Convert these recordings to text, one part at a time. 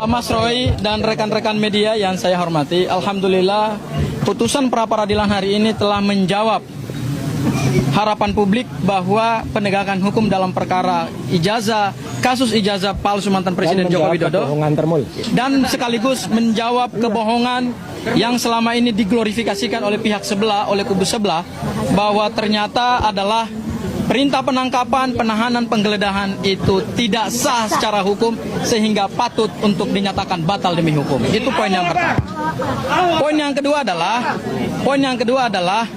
Mas Roy dan rekan-rekan media yang saya hormati, alhamdulillah putusan pra peradilan hari ini telah menjawab harapan publik bahwa penegakan hukum dalam perkara kasus ijazah palsu mantan Presiden Joko Widodo dan sekaligus menjawab kebohongan yang selama ini diglorifikasikan oleh pihak sebelah, oleh kubu sebelah, bahwa ternyata adalah perintah penangkapan, penahanan, penggeledahan itu tidak sah secara hukum sehingga patut untuk dinyatakan batal demi hukum. Itu poin yang pertama. Poin yang kedua adalah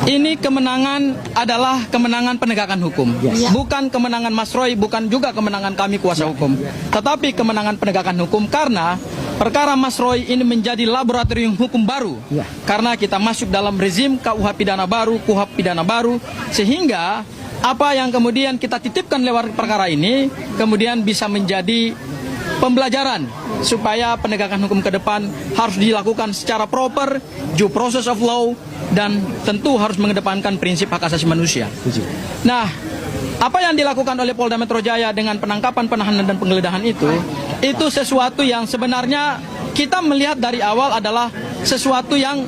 ini adalah kemenangan penegakan hukum. Bukan kemenangan Mas Roy, bukan juga kemenangan kami kuasa hukum. Tetapi kemenangan penegakan hukum karena perkara Mas Roy ini menjadi laboratorium hukum baru. Karena kita masuk dalam rezim KUH pidana baru, KUHP pidana baru, sehingga apa yang kemudian kita titipkan lewat perkara ini kemudian bisa menjadi pembelajaran supaya penegakan hukum ke depan harus dilakukan secara proper, due process of law, dan tentu harus mengedepankan prinsip hak asasi manusia. Nah, apa yang dilakukan oleh Polda Metro Jaya dengan penangkapan, penahanan, dan penggeledahan itu sesuatu yang sebenarnya kita melihat dari awal adalah sesuatu yang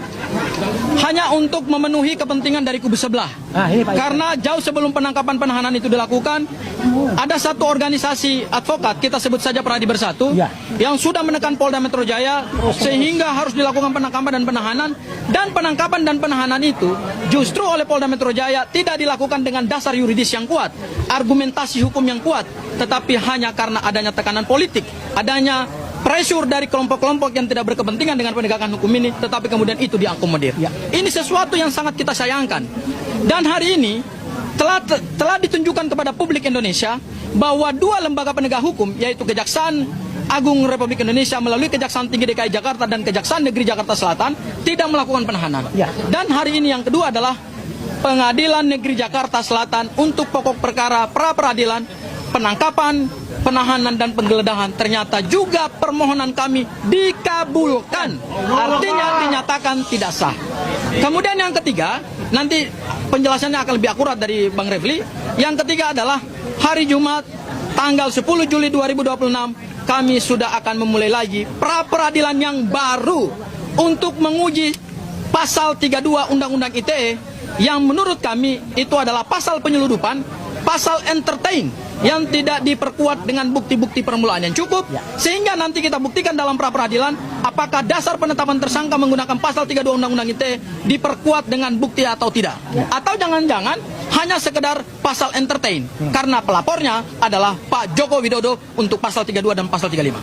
hanya untuk memenuhi kepentingan dari kubu sebelah. Karena jauh sebelum penangkapan penahanan itu dilakukan, ada satu organisasi advokat, kita sebut saja Pradi Bersatu, yang sudah menekan Polda Metro Jaya sehingga harus dilakukan penangkapan dan penahanan itu justru oleh Polda Metro Jaya tidak dilakukan dengan dasar yuridis yang kuat, argumentasi hukum yang kuat, tetapi hanya karena adanya tekanan politik, adanya pressure dari kelompok-kelompok yang tidak berkepentingan dengan penegakan hukum ini, tetapi kemudian itu diakomodir. Ini sesuatu yang sangat kita sayangkan. Dan hari ini telah ditunjukkan kepada publik Indonesia bahwa dua lembaga penegak hukum, yaitu Kejaksaan Agung Republik Indonesia melalui Kejaksaan Tinggi DKI Jakarta dan Kejaksaan Negeri Jakarta Selatan tidak melakukan penahanan. Dan hari ini yang kedua adalah Pengadilan Negeri Jakarta Selatan untuk pokok perkara pra peradilan, penangkapan, penahanan, dan penggeledahan, ternyata juga permohonan kami dikabulkan, artinya dinyatakan tidak sah. Kemudian yang ketiga, nanti penjelasannya akan lebih akurat dari Bang Refli. Yang ketiga adalah hari Jumat tanggal 10 Juli 2026 kami sudah akan memulai lagi pra peradilan yang baru untuk menguji pasal 32 Undang-Undang ITE yang menurut kami itu adalah pasal penyeludupan, pasal entertain yang tidak diperkuat dengan bukti-bukti permulaan yang cukup, sehingga nanti kita buktikan dalam pra peradilan apakah dasar penetapan tersangka menggunakan pasal 32 Undang-Undang ITE diperkuat dengan bukti atau tidak, atau jangan-jangan hanya sekedar pasal entertain karena pelapornya adalah Pak Joko Widodo untuk pasal 32 dan pasal 35.